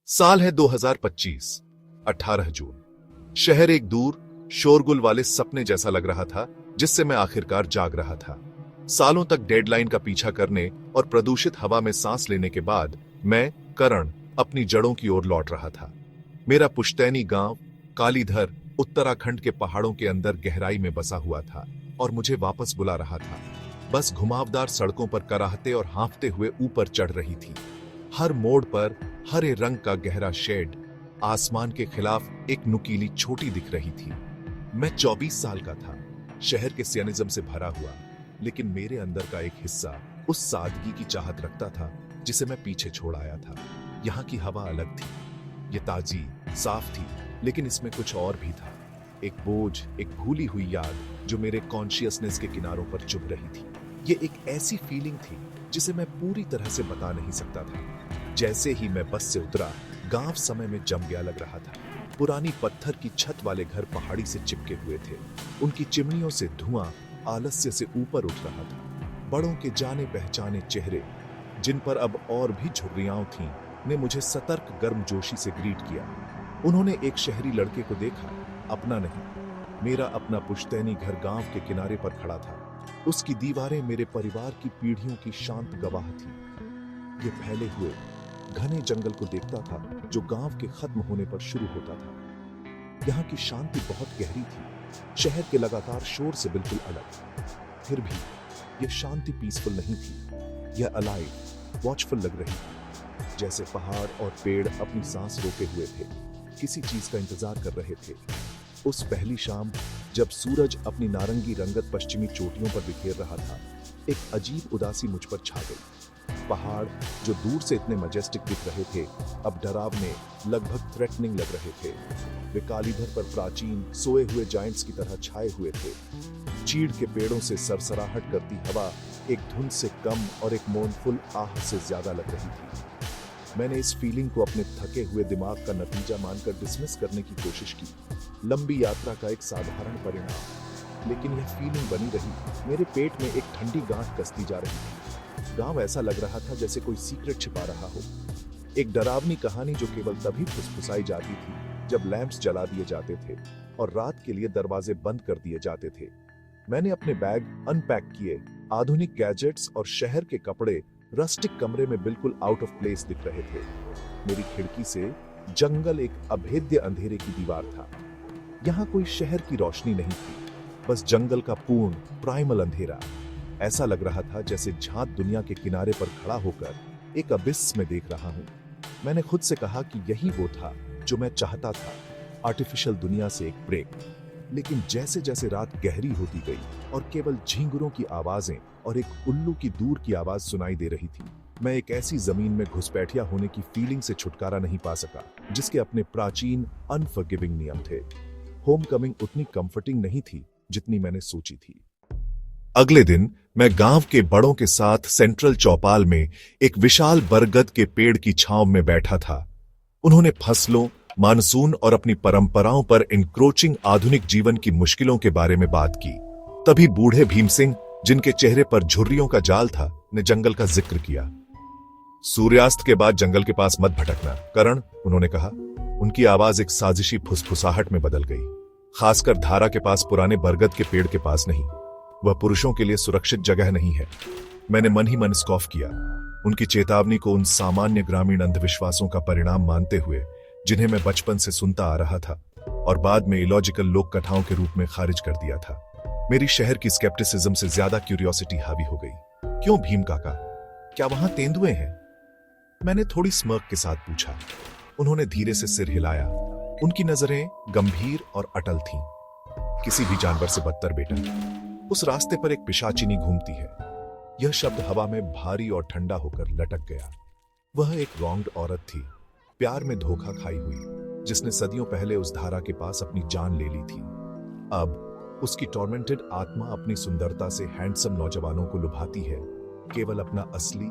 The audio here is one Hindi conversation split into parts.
साल है 2025, 18 जून। शहर एक दूर शोरगुल वाले सपने जैसा लग रहा था जिससे मैं आखिरकार जाग रहा था। सालों तक डेडलाइन का पीछा करने और प्रदूषित हवा में सांस लेने के बाद मैं करण अपनी जड़ों की ओर लौट रहा था। मेरा पुश्तैनी गांव कालीधर उत्तराखंड के पहाड़ों के अंदर गहराई में बसा हुआ था और मुझे वापस बुला रहा था। बस घुमावदार सड़कों पर कराहते और हाँफते हुए ऊपर चढ़ रही थी। हर मोड़ पर हरे रंग का गहरा शेड आसमान के खिलाफ एक नुकीली छोटी दिख रही थी। मैं 24 साल का था, शहर के सियानिज्म से भरा हुआ, लेकिन मेरे अंदर का एक हिस्सा उस सादगी की चाहत रखता था जिसे मैं पीछे छोड़ आया था। यहाँ की हवा अलग थी, ये ताजी साफ थी, लेकिन इसमें कुछ और भी था। एक बोझ, एक भूली हुई याद जो मेरे कॉन्शियसनेस के किनारों पर चुभ रही थी। ये एक ऐसी फीलिंग थी जिसे मैं पूरी तरह से बता नहीं सकता था। जैसे ही मैं बस से उतरा, गांव समय में जम गया लग रहा था। पुरानी पत्थर की छत वाले घर पहाड़ी से चिपके हुए थे। उनकी चिमनियों से धुआं आलस्य से ऊपर उठ रहा था। बड़ों के जाने पहचाने चेहरे, जिन पर अब और भी झुर्रियां थीं, ने मुझे सतर्क गर्मजोशी से ग्रीट किया। उन्होंने एक शहरी लड़के को देखा, अपना नहीं, मेरा अपना पुश्तैनी घर गांव के किनारे पर खड़ा था। उसकी दीवारें मेरे परिवार की पीढ़ियों की शांत गवाह थी। ये फैले हुए घने जंगल को देखता था जो गांव के खत्म होने पर शुरू होता था। यहाँ की शांति बहुत गहरी थी, शहर के लगातार शोर से बिल्कुल अलग। फिर भी यह शांति पीसफुल नहीं थी, यह अलाइव, वॉचफुल लग रही थी, जैसे पहाड़ और पेड़ अपनी सांस रोके हुए थे, किसी चीज का इंतजार कर रहे थे। उस पहली शाम जब सूरज अपनी नारंगी रंगत पश्चिमी चोटियों पर बिखेर रहा था, एक अजीब उदासी मुझ पर छा गई। पहाड़ जो दूर से इतने मजेस्टिक दिख रहे थे, अब डरावने, लगभग थ्रेटनिंग लग रहे थे। वे कालीधर पर प्राचीन सोए हुए जायंट्स की तरह छाए हुए थे। चीड़ के पेड़ों से सरसराहट करती हवा एक धुन से कम और एक मोurnful आह से ज्यादा लग रही थी। मैंने इस फीलिंग को अपने थके हुए दिमाग का नतीजा मानकर डिसमिस करने की कोशिश की, लंबी यात्रा का एक साधारण परिणाम। लेकिन यह फीलिंग बनी रही। मेरे पेट में एक ठंडी गांठ कसती जा रही थी। गांव ऐसा लग रहा था जैसे कोई सीक्रेट छिपा रहा हो, एक डरावनी कहानी जो केवल तभी फुसफुसाई जाती थी जब लैंप्स जला दिए जाते थे और रात के लिए दरवाजे बंद कर दिए जाते थे। मैंने अपने बैग अनपैक किए। आधुनिक गैजेट्स और शहर के कपड़े रस्टिक कमरे में बिल्कुल आउट ऑफ प्लेस दिख रहे थे। मेरी खिड़की से जंगल एक अभेद्य अंधेरे की दीवार था। यहाँ कोई शहर की रोशनी नहीं थी, बस जंगल का पूर्ण प्राइमल अंधेरा। ऐसा लग रहा था जैसे झांक दुनिया के किनारे पर खड़ा होकर एक अबिस में देख रहा हूँ। मैंने खुद से कहा कि यही वो था जो मैं चाहता था, आर्टिफिशियल दुनिया से एक ब्रेक। लेकिन जैसे जैसे रात गहरी होती गई और केवल झींगुरों की आवाजें और एक उल्लू की दूर की आवाज सुनाई दे रही थी, मैं एक ऐसी जमीन में घुसपैठिया होने की फीलिंग से छुटकारा नहीं पा सका जिसके अपने प्राचीन अनफॉरगिविंग नियम थे। होमकमिंग उतनी कंफर्टिंग नहीं थी जितनी मैंने सोची थी। अगले दिन मैं गांव के बड़ों के साथ सेंट्रल चौपाल में एक विशाल बरगद के पेड़ की छांव में बैठा था। उन्होंने फसलों, मानसून और अपनी परंपराओं पर इंक्रोचिंग आधुनिक जीवन की मुश्किलों के बारे में बात की। तभी बूढ़े भीम सिंह, जिनके चेहरे पर झुर्रियों का जाल था, ने जंगल का जिक्र किया। सूर्यास्त के बाद जंगल के पास मत भटकना, करण, उन्होंने कहा। उनकी आवाज एक साजिशी फुसफुसाहट में बदल गई। खासकर धारा के पास पुराने बरगद के पेड़ के पास नहीं, वह पुरुषों के लिए सुरक्षित जगह नहीं है। मैंने मन ही मन स्कॉफ किया, उनकी चेतावनी को उन सामान्य ग्रामीण अंधविश्वासों का परिणाम मानते हुए जिन्हें मैं बचपन से सुनता आ रहा था और बाद में इलॉजिकल लोक कथाओं के रूप में खारिज कर दिया था। मेरी शहर की स्केप्टिसिज्म से ज्यादा क्यूरियोसिटी हावी हो गई। क्यों भीम काका, क्या वहां तेंदुए हैं? मैंने थोड़ी स्मर्क के साथ पूछा। उन्होंने धीरे से सिर हिलाया। उनकी नजरें गंभीर और अटल थीं। किसी भी जानवर से बदतर बेटा, उस रास्ते पर एक पिशाचिनी घूमती है। यह शब्द हवा में भारी और ठंडा होकर लटक गया। वह एक रॉन्ग्ड औरत थी, प्यार में धोखा खाई हुई, जिसने सदियों पहले उस धारा के पास अपनी जान ले ली थी। अब उसकी टॉर्मेंटेड आत्मा अपनी सुंदरता से हैंडसम नौजवानों को लुभाती है, केवल अपना असली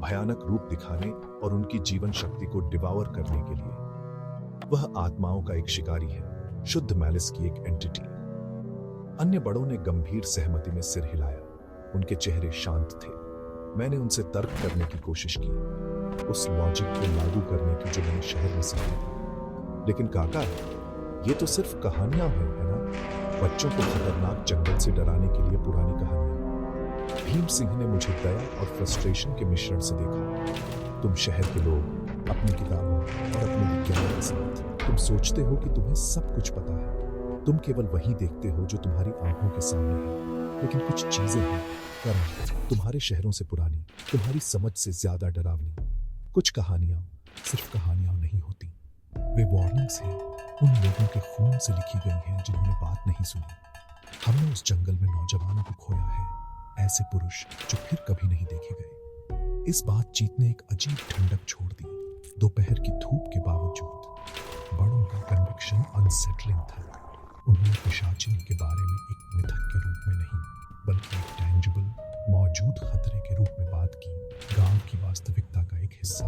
भयानक रूप दिखाने और उनकी जीवन शक्ति को डिवावर करने के लिए। वह आत्माओं का एक शिकारी है, शुद्ध मैलिस की एक एंटिटी। अन्य बड़ों ने गंभीर सहमति में सिर हिलाया। उनके चेहरे शांत थे। मैंने उनसे तर्क करने की कोशिश की, उस लॉजिक को लागू करने की जो मैंने वाले शहर में सीखे। लेकिन काका, ये तो सिर्फ कहानियां हैं, है ना? बच्चों को खतरनाक जंगल से डराने के लिए पुरानी कहानियां। भीम सिंह ने मुझे दया और फ्रस्ट्रेशन के मिश्रण से देखा। तुम शहर के लोग अपनी किताबों और अपने विज्ञान के साथ तुम सोचते हो कि तुम्हें सब कुछ पता है। तुम केवल वही देखते हो जो तुम्हारी आंखों के सामने है। लेकिन कुछ चीजें हैं करण, तुम्हारे शहरों से पुरानी, तुम्हारी समझ से ज्यादा डरावनी। कुछ कहानियां सिर्फ कहानियां नहीं होती, वे वार्निंग्स हैं उन लोगों के खून से लिखी गई हैं जिन्होंने बात नहीं सुनी। हमने उस जंगल में नौजवानों को खोया है, ऐसे पुरुष जो फिर कभी नहीं देखे गए। इस बातचीत ने एक अजीब ठंडक छोड़ दी। दोपहर की धूप के बावजूद बड़ों का कन्विक्शन अनसेटलिंग था। उन्होंने पिशाचिनी के बारे में एक मिथक के रूप में नहीं, बल्कि एक टेंजिबल मौजूद खतरे के रूप में बात की, गांव की वास्तविकता का एक हिस्सा।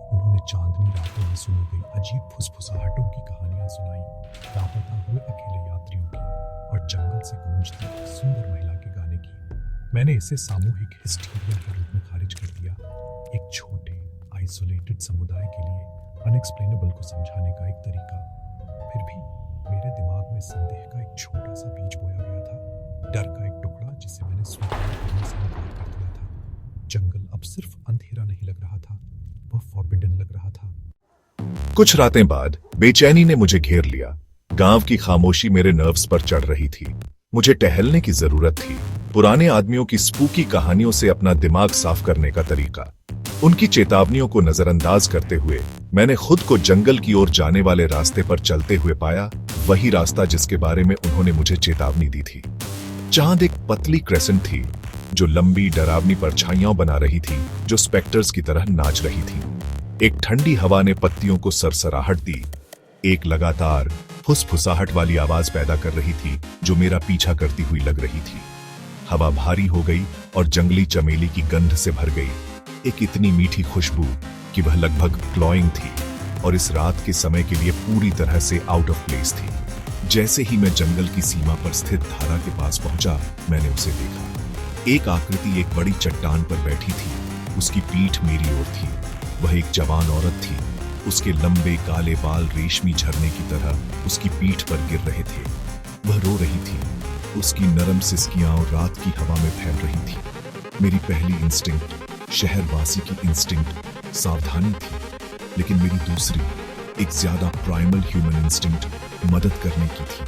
उन्होंने चांदनी रातों में सुनी गई अजीब फुसफुसाहटों की कहानियां सुनाई, लापता हुए अकेले यात्रियों की और जंगल से गूंजती एक सुंदर महिला के गाने की। मैंने इसे सामूहिक हिस्टीरिया के रूप में खारिज कर दिया, एक छोटे आइसोलेटेड समुदाय के लिए अनएक्सप्लेनेबल को समझाने का एक तरीका। फिर भी मेरे दिमाग में संदेह का एक छोटा सा बीज बोया गया था, डर का एक टुकड़ा जिसे मैंने स्वीकार करने से इनकार कर दिया था। जंगल अब सिर्फ अंधेरा नहीं लग रहा था, वह फॉरबिडन लग रहा था। कुछ रातें बाद बेचैनी ने मुझे घेर लिया। गांव की खामोशी मेरे नर्व्स पर चढ़ रही थी। मुझे टहलने की जरूरत थी, पुराने आदमियों की स्पूकी कहानियों से अपना दिमाग साफ करने का तरीका। उनकी चेतावनियों को नजरअंदाज करते हुए मैंने खुद को जंगल की ओर जाने वाले रास्ते पर चलते हुए पाया, वही रास्ता जिसके बारे में उन्होंने मुझे चेतावनी दी थी। चांद एक पतली क्रेसेंट थी जो लंबी डरावनी परछाइयां बना रही थी, जो स्पेक्टर्स की तरह नाच रही थी। एक ठंडी हवा ने पत्तियों को सरसराहट दी, एक लगातार फुसफुसाहट वाली आवाज पैदा कर रही थी जो मेरा पीछा करती हुई लग रही थी। हवा भारी हो गई और जंगली चमेली की गंध से भर गई, एक इतनी मीठी खुशबू कि वह लगभग क्लॉइंग थी और इस रात के समय के लिए पूरी तरह से आउट ऑफ प्लेस थी। जैसे ही मैं जंगल की सीमा पर स्थित धारा के पास पहुंचा, मैंने उसे देखा। एक आकृति एक बड़ी चट्टान पर बैठी थी, उसकी पीठ मेरी ओर थी। वह एक जवान औरत थी, उसके लंबे काले बाल रेशमी झरने की तरह उसकी पीठ पर गिर रहे थे। वह रो रही थी, उसकी नरम सिसकियां और रात की हवा में फैल रही थी। मेरी पहली इंस्टिंक्ट, शहरवासी की इंस्टिंक्ट, सावधानी थी, लेकिन मेरी दूसरी, एक ज्यादा प्राइमल ह्यूमन इंस्टिंक्ट, मदद करने की थी।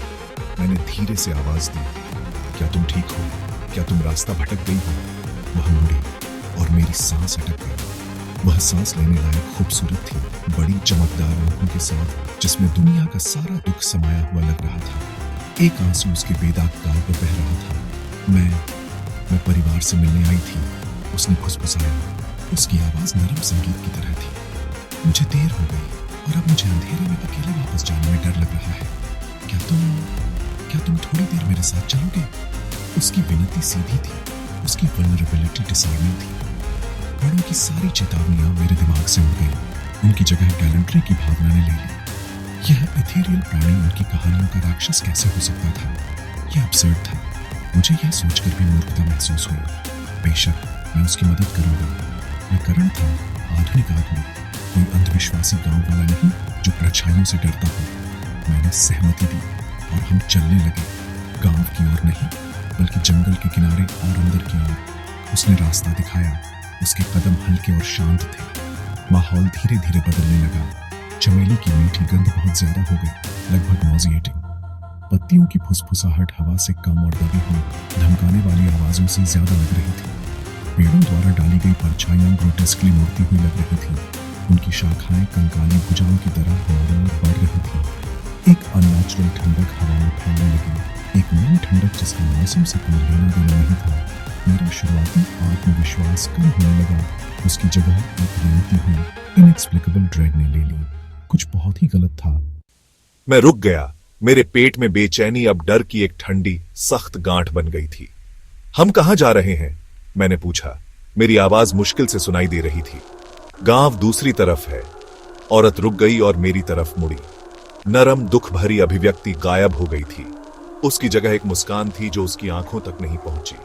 मैंने धीरे से आवाज दी, क्या तुम ठीक हो? क्या तुम रास्ता भटक गई हो? वह मुड़ी और मेरी सांस अटक गई। वह सांस लेने लायक खूबसूरत थी, बड़ी चमकदार आंखों के साथ जिसमें दुनिया का सारा दुख समाया हुआ लग रहा था। एक आंसू उसके बेदाग गाल पर बह रहा था। मैं परिवार से मिलने आई थी, उसने फुसफुसाया। उसकी आवाज नरम संगीत की तरह थी। मुझे देर हो गई और अब मुझे अंधेरे में अकेले वापस जाने में डर लग रहा है। क्या तुम थोड़ी देर मेरे साथ चलोगे? उसकी विनती सीधी थी, उसकी वल्नरेबिलिटी डिसआर्मिंग थी। बड़ों की सारी चेतावनियां मेरे दिमाग से उड़ गई, उनकी जगह गैलेंट्री की भावना ने ले ली। यह एथेरियल प्राणी उनकी कहानियों का राक्षस कैसे हो सकता था? यह अब्सर्ड था। मुझे यह सोचकर भी मूर्खता महसूस हुई। बेशक मैं उसकी मदद करूंगा। मैं करण था, आधुनिक आदमी, कोई अंधविश्वासी गांव वाला नहीं जो परछाइयों से डरता हो। मैंने सहमति दी और हम चलने लगे, गांव की ओर नहीं बल्कि जंगल के किनारे और अंदर की ओर। उसने रास्ता दिखाया, उसके कदम हल्के और शांत थे। माहौल धीरे धीरे बदलने लगा। चमेली की मीठी गंध बहुत ज्यादा हो गई, लगभग नॉजिएटिंग। पत्तियों की फुसफुसाहट हवा से कम और दबी हुई धमकाने वाली आवाजों से ज्यादा लग रही थी। पेड़ों द्वारा डाली गई परछाइयां ग्रोटेस्कली मुड़ती हुई लग रही थी। उनकी शाखाएं कंकाली भुजाओं की तरह हमारे ओर बढ़ रही थी। एक अननेचुरल ठंडक हवा में फैलने लगी, एक नई ठंडक जिसका मौसम से कोई लेना देना नहीं था। मेरा शुरुआती आत्मविश्वास कम होने लगा, उसकी जगह एक रेंगती हुई इनएक्सप्लिकेबल ड्रेड ने ले ली। कुछ बहुत ही गलत था। मैं रुक गया। मेरे पेट में बेचैनी अब डर की एक ठंडी सख्त गांठ बन गई थी। हम कहां जा रहे हैं? मैंने पूछा। मेरी आवाज मुश्किल से सुनाई दे रही थी। गांव दूसरी तरफ है। औरत रुक गई और मेरी तरफ मुड़ी। नरम दुख भरी अभिव्यक्ति गायब हो गई थी। उसकी जगह एक मुस्कान थी जो उसकी आंखों तक नहीं पहुंची।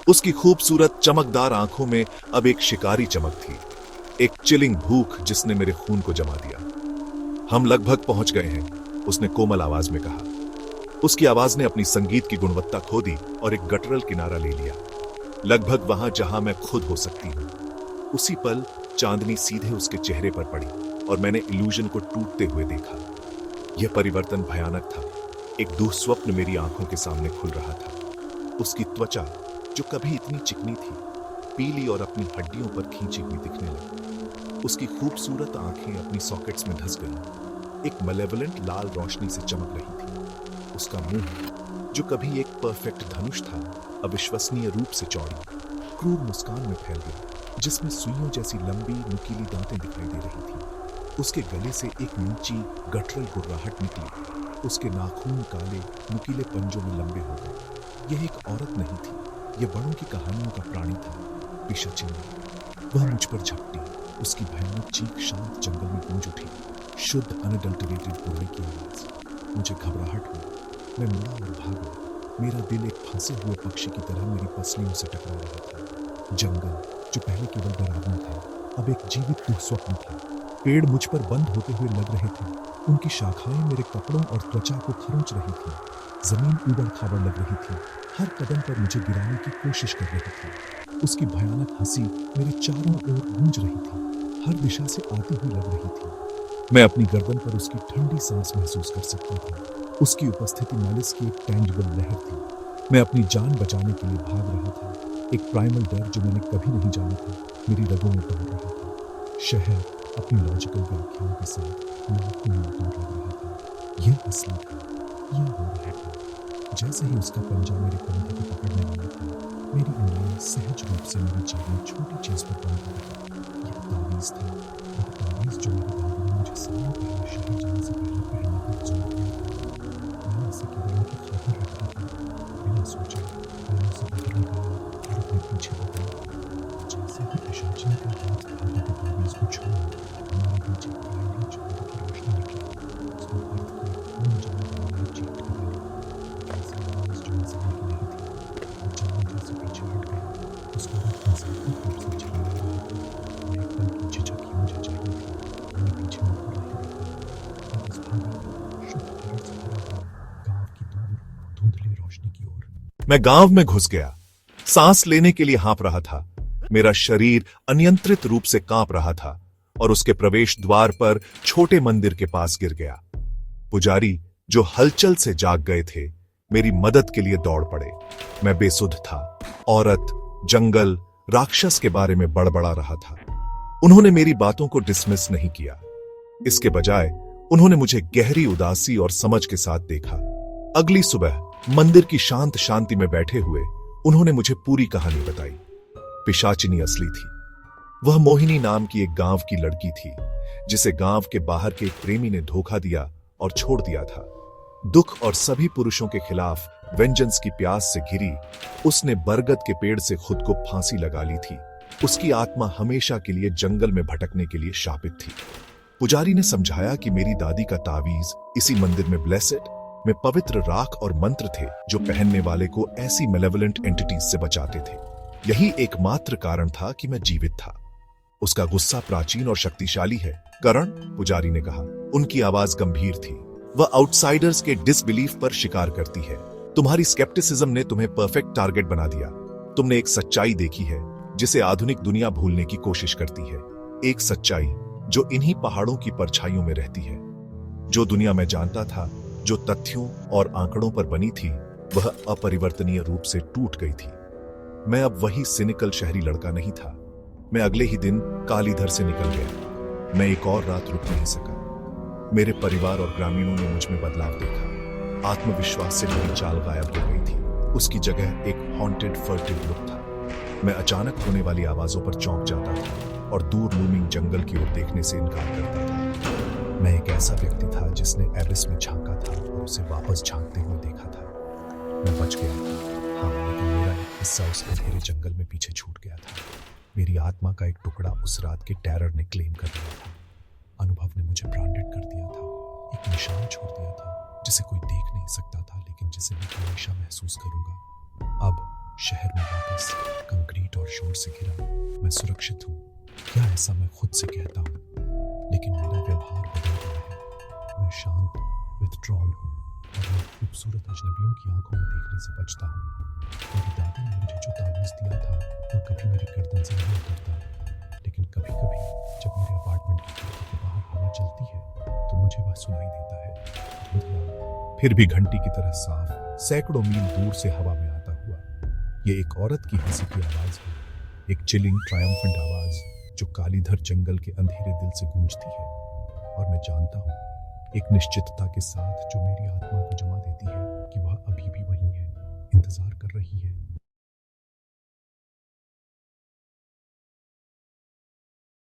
उसकी खूबसूरत चमकदार आंखों में अब एक शिकारी चमक थी, एक चिलिंग भूख जिसने मेरे खून को जमा दिया। हम लगभग पहुंच गए हैं, उसने कोमल आवाज में कहा। उसकी आवाज ने अपनी संगीत की गुणवत्ता खो दी और एक गटरल किनारा ले लिया, लगभग वहां जहां मैं खुद हो सकती हूं। उसी पल चांदनी सीधे उसके चेहरे पर पड़ी और मैंने इल्यूजन को टूटते हुए देखा। यह परिवर्तन भयानक था। एक दुःस्वप्न मेरी आंखों के सामने खुल रहा था। उसकी त्वचा, जो कभी इतनी चिकनी थी, पीली और अपनी हड्डियों पर खींची हुई दिखने लगी। उसकी खूबसूरत आंखें अपनी सॉकेट्स में धंस गईं। एक मैलेवलेंट लाल रोशनी से चमक रही थी। उसका मुंह, जो कभी एक परफेक्ट धनुष था, अविश्वसनीय रूप से चौड़ी, क्रूर मुस्कान में फैल गया, जिसमें सुइयों जैसी लंबी नुकीली दांतें दिखाई दे रही थी। उसके गले से एक नीची गटरल गुर्राहट निकली। उसके नाखून काले नुकीले पंजों में लंबे हो गए। यह एक औरत नहीं थी, यह बड़ों की कहानियों का प्राणी था, पिशाचिनी। वह मुझ पर झपटी। उसकी भयानक चीख शांत जंगल में गूंज उठी, शुद्ध अनअडल्टरेटेड बोलने की आवाज। मुझे घबराहट हुई। मैं मुड़ा और भागा। मेरा दिल एक फंसे हुए पक्षी की तरह मेरी पसलियों से टकरा रहा था। जंगल, जो पहले केवल डरावना था, अब एक जीवित दुःस्वप्न था। पेड़ मुझ पर बंद होते हुए लग रहे थे। उनकी शाखाएं मेरे कपड़ों और त्वचा को खरोंच रही थी। जमीन उबड़ खाबड़ लग रही थी, हर कदम पर मुझे गिराने की कोशिश कर रही थी। उसकी भयानक हंसी मेरे चारों ओर गूंज रही थी, हर दिशा से आती हुई लग रही थी। मैं अपनी गर्दन पर उसकी ठंडी सांस महसूस कर सकता था। उसकी उपस्थिति मालिश की एक टैंजिबल लहर थी। मैं अपनी जान बचाने के लिए भाग रहा था। एक प्राइमल डर जो मैंने कभी नहीं जाना था, मेरी रगों में दौड़ रहा था। शहर अपनी लॉजिकल व्याख्याओं के साथ लाखों मील दूर लग रहा था। यह असली था, यह हो रहा था। जैसे ही उसका पंजा मेरे कंधे को पकड़ने वाला था, मेरी उंगलियां सहज रूप से मेरी जेब में छोटी चीज पर बंद हो गई। यह तावीज था, वह तावीज जो मेरी दादी ने मुझे सालों पहले शहर जाने से पहले पहनने पर जोर दिया था। मैंने इसे केवल उनकी खातिर रखा था। बिना सोचे मैंने उसे बाहर निकाला और अपने पीछे बताया। जैसे ही पिशाचिनी का हाथ धागे के तावीज को छोड़ा, हमारे बीच एक काली चांद की रोशनी निकली। उसने अर्थ की खून जमा वाली चीख निकाली। ऐसी आवाज जो इंसान की नहीं थी। वो जान जैसे पीछे हट गई। उसका रथ हिंसात्मक रूप से चला जा रहा था। मैं एक पल की झिझक ही मुझे चाहिए थी। मैंने पीछे मुड़कर नहीं देखा। मैं बस भागा, शुद्ध तरह से भरा हुआ, गांव की दूर धुंधली रोशनी की ओर। मैं गांव में घुस गया। सांस लेने के लिए हाँफ रहा था। मेरा शरीर अनियंत्रित रूप से कांप रहा था और उसके प्रवेश द्वार पर छोटे मंदिर के पास गिर गया। पुजारी, जो हलचल से जाग गए थे, मेरी मदद के लिए दौड़ पड़े। मैं बेसुध था। औरत, जंगल, राक्षस के बारे में बड़बड़ा रहा था। उन्होंने मेरी बातों को डिसमिस नहीं किया। इसके बजाय उन्होंने मुझे गहरी उदासी और समझ के साथ देखा। अगली सुबह मंदिर की शांत शांति में बैठे हुए उन्होंने मुझे पूरी कहानी बताई। पिशाचिनी असली थी। वह मोहिनी नाम की एक गांव की लड़की थी, जिसे गांव के बाहर के एक प्रेमी ने धोखा दिया और छोड़ दिया था। दुख और सभी पुरुषों के खिलाफ वेंजेंस की प्यास से घिरी, उसने बरगद के पेड़ से खुद को फांसी लगा ली थी। उसकी आत्मा हमेशा के लिए जंगल में भटकने के लिए शापित थी। पुजारी ने समझाया कि मेरी दादी का तावीज इसी मंदिर में ब्लेसेड में पवित्र राख और मंत्र थे, जो पहनने वाले को ऐसी मेलेवलेंट एंटिटीज से बचाते थे। यही एकमात्र कारण था कि मैं जीवित था। उसका गुस्सा प्राचीन और शक्तिशाली है, करण, पुजारी ने कहा। उनकी आवाज गंभीर थी। वह आउटसाइडर्स के डिसबिलीफ पर शिकार करती है। तुम्हारी स्केप्टिसिज्म ने तुम्हें परफेक्ट टारगेट बना दिया। तुमने एक सच्चाई देखी है जिसे आधुनिक दुनिया भूलने की कोशिश करती है। एक सच्चाई जो इन्हीं पहाड़ों की परछाइयों में रहती है। जो दुनिया में जानता था, जो तथ्यों और आंकड़ों पर बनी थी, वह अपरिवर्तनीय रूप से टूट गई थी। मैं अब वही सिनिकल शहरी लड़का नहीं था। मैं अगले ही दिन कालीधर से निकल गया। मैं एक और रात रुक नहीं सका। मेरे परिवार और ग्रामीणों ने मुझ में बदलाव देखा। आत्मविश्वास से मेरी चाल गायब हो गई थी। उसकी जगह एक हॉन्टेड फर्टिव लुक था। मैं अचानक होने वाली आवाजों पर चौंक जाता था और दूर लूमिंग जंगल की ओर देखने से इनकार करता था। मैं एक ऐसा व्यक्ति था जिसने एबिस में झांका था और उसे वापस झांकते हुए देखा था। मैं बच गया था, हाँ, लेकिन मेरा एक हिस्सा उस अंधेरे जंगल में पीछे छूट गया था। मेरी आत्मा का एक टुकड़ा उस रात के टेरर ने क्लेम कर लिया था। अनुभव ने मुझे ब्रांडेड कर दिया था, एक निशान छोड़ दिया था जिसे कोई देख नहीं सकता था, लेकिन जिसे मैं हमेशा महसूस करूंगा। अब शहर में वापस कंक्रीट और शोर से घिरा मैं सुरक्षित हूँ। क्या ऐसा मैं खुद से कहता हूँ, लेकिन मेरा व्यवहार बदल गया है। विथड्रॉन हूँ और मैं खूबसूरत अजनबियों की आंखों में देखने से बचता हूँ। मेरी दादी ने मुझे जो तावीज़ दिया था वो कभी मेरी गर्दन से नहीं उतरता, लेकिन कभी कभी जब मेरे अपार्टमेंट की खिड़की के बाहर हवा चलती है तो मुझे वह सुनाई देता है, धुंधला फिर भी घंटी की तरह साफ, सैकड़ों मील दूर से हवा में आता हुआ। ये एक औरत की हंसी की आवाज़ है, एक चिलिंग ट्रायम्फेंट आवाज़ जो कालीधर जंगल के अंधेरे दिल से गूंजती है। और मैं जानता हूँ, एक निश्चितता के साथ जो मेरी आत्मा को जमा देती है कि वह अभी भी वहीं है, इंतजार कर रही है।